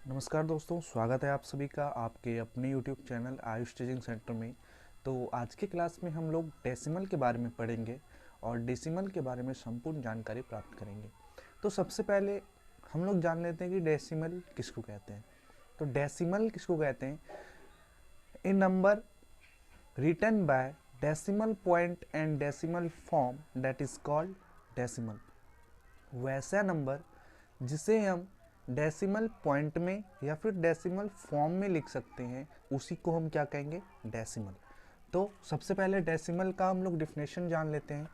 नमस्कार दोस्तों, स्वागत है आप सभी का आपके अपने YouTube channel Ayush teaching centre में। तो आज के क्लास में हम लोग डेसिमल के बारे में पढ़ेंगे और डेसिमल के बारे में संपूर्ण जानकारी प्राप्त करेंगे। तो सबसे पहले हम लोग जान लेते हैं कि डेसिमल किसको कहते हैं। तो डेसिमल किसको कहते हैं? A number written by decimal point and decimal form that is called decimal. वैसा नंबर जिसे हम डेसिमल पॉइंट में या फिर डेसिमल फॉर्म में लिख सकते हैं, उसी को हम क्या कहेंगे? डेसिमल। तो सबसे पहले डेसिमल का हम लोग डिफिनेशन जान लेते हैं।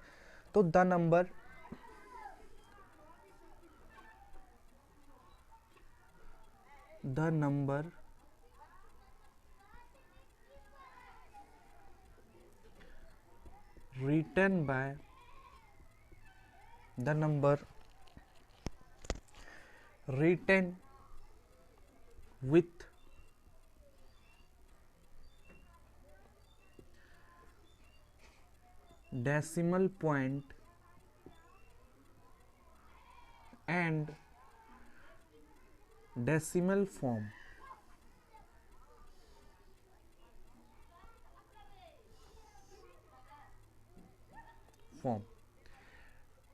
तो the number written by the number written with decimal point and decimal form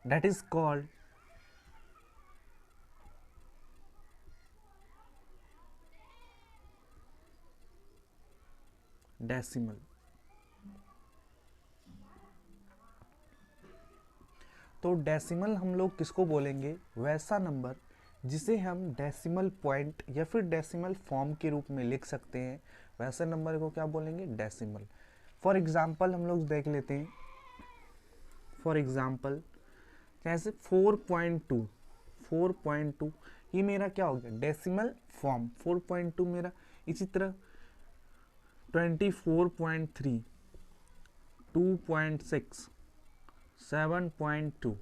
that is called decimal. तो डेसिमल हम लोग किसको बोलेंगे? वैसा नंबर जिसे हम डेसिमल पॉइंट या फिर डेसिमल फॉर्म के रूप में लिख सकते हैं, वैसे नंबर को क्या बोलेंगे? डेसिमल। फॉर एग्जांपल हम लोग देख लेते हैं। फॉर एग्जांपल जैसे 4.2 ये मेरा क्या हो गया? डेसिमल फॉर्म 4.2 मेरा। इसी तरह 24.3, 2.6, 7.2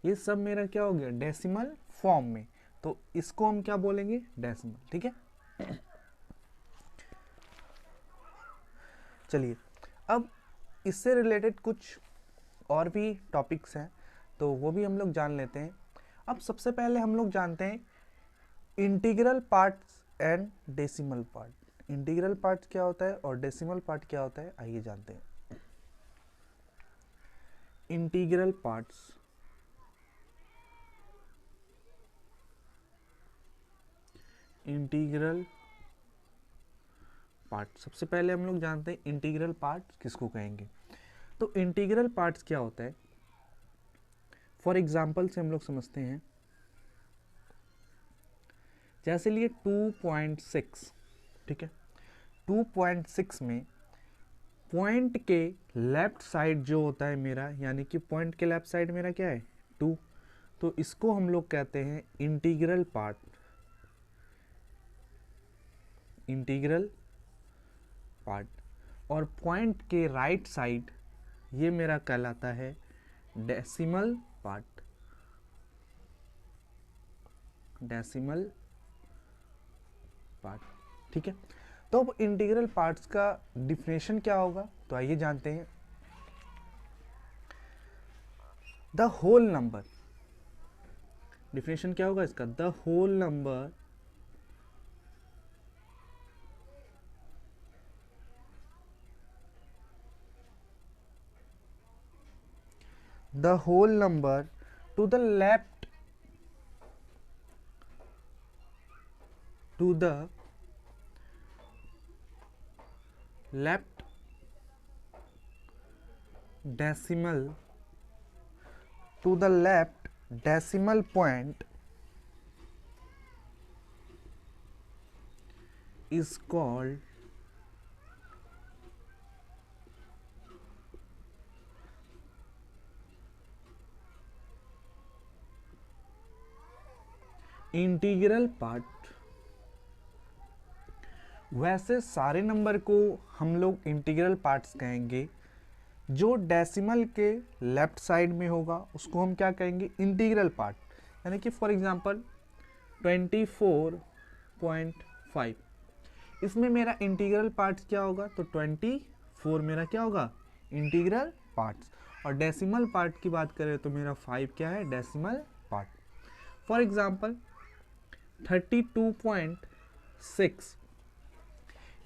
ये सब मेरा क्या हो गया? डेसिमल फॉर्म में। तो इसको हम क्या बोलेंगे? डेसिमल। ठीक है, चलिए अब इससे रिलेटेड कुछ और भी टॉपिक्स हैं, तो वो भी हम लोग जान लेते हैं। अब सबसे पहले हम लोग जानते हैं integral parts and decimal part. Integral part क्या होता है और डेसिमल पार्ट क्या होता है, आइए जानते हैं। इंटीग्रल पार्ट्स सबसे पहले हम लोग जानते हैं इंटीग्रल पार्ट किसको कहेंगे। तो इंटीग्रल पार्ट्स क्या होता है? फॉर एग्जांपल से हम लोग समझते हैं। जैसे लिए 2.6, ठीक है, 2.6 में पॉइंट के लेफ्ट साइड जो होता है मेरा, यानी कि पॉइंट के लेफ्ट साइड मेरा क्या है? 2। तो इसको हम लोग कहते हैं इंटीग्रल पार्ट। और पॉइंट के राइट साइड ये मेरा कहलाता है डेसिमल पार्ट। ठीक है, तो अब इंटीग्रल पार्ट्स का डिफिनेशन क्या होगा, तो आइए जानते हैं। द होल नंबर, डिफिनेशन क्या होगा इसका? The whole number to the left decimal point is called integral part. वैसे सारे नंबर को हम लोग इंटीग्रल पार्ट्स कहेंगे। जो डेसिमल के लेफ्ट साइड में होगा उसको हम क्या कहेंगे? Integral part. यानी कि फॉर एग्जांपल 24.5, इसमें मेरा इंटीग्रल पार्ट्स क्या होगा? तो 24 मेरा क्या होगा? Integral parts. और डेसिमल पार्ट की बात करें तो मेरा 5 क्या है? Decimal part. For example 32.5 6।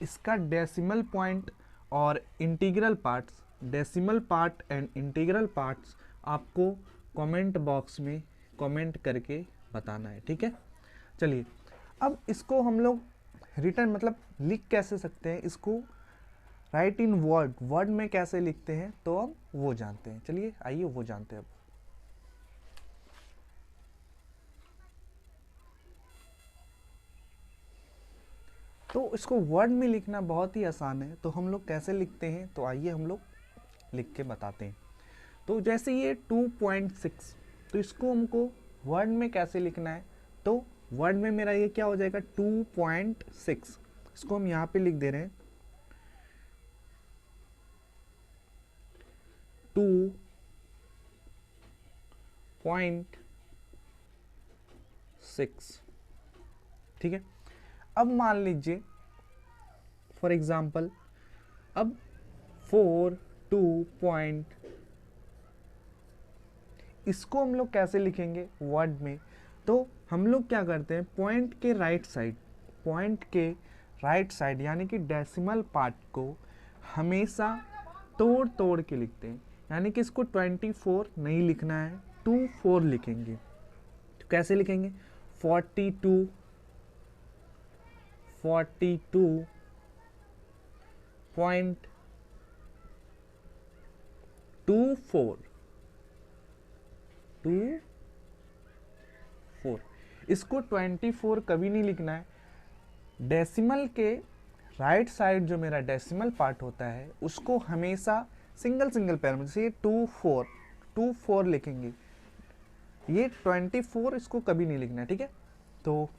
इसका डेसिमल पॉइंट और integral parts, decimal part and integral parts आपको कमेंट बॉक्स में कमेंट करके बताना है, ठीक है। चलिए अब इसको हम लोग रिटर्न मतलब लिख कैसे सकते हैं, इसको राइट इन वर्ड, वर्ड में कैसे लिखते हैं तो अब वो जानते हैं। चलिए आइए वो जानते हैं अब। तो इसको वर्ड में लिखना बहुत ही आसान है, तो हम लोग कैसे लिखते हैं तो आइए हम लोग लिख के बताते हैं। तो जैसे ये 2.6, तो इसको हमको वर्ड में कैसे लिखना है, तो वर्ड में मेरा ये क्या हो जाएगा 2.6, इसको हम यहाँ पे लिख दे रहे हैं 2.6, ठीक है। अब मान लीजिए फॉर एग्जाम्पल अब 4.2 इसको हम लोग कैसे लिखेंगे वर्ड में, तो हम लोग क्या करते हैं पॉइंट के राइट साइड, पॉइंट के राइट साइड यानी कि डेसिमल पार्ट को हमेशा तोड़ तोड़ के लिखते हैं, यानी कि इसको 24 नहीं लिखना है 24 लिखेंगे। तो कैसे लिखेंगे 42.24 इसको 24 कभी नहीं लिखना है। डेसिमल के राइट साइड जो मेरा डेसिमल पार्ट होता है उसको हमेशा सिंगल सिंगल पैर में, जैसे 24 लिखेंगे, ये 24 इसको कभी नहीं लिखना है, ठीक है। तो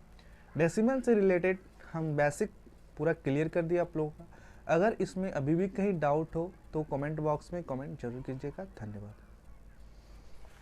डेसिमल से रिलेटेड हम बेसिक पूरा क्लियर कर दिया आप लोगों का। अगर इसमें अभी भी कहीं डाउट हो तो कमेंट बॉक्स में कमेंट जरूर कीजिएगा। धन्यवाद।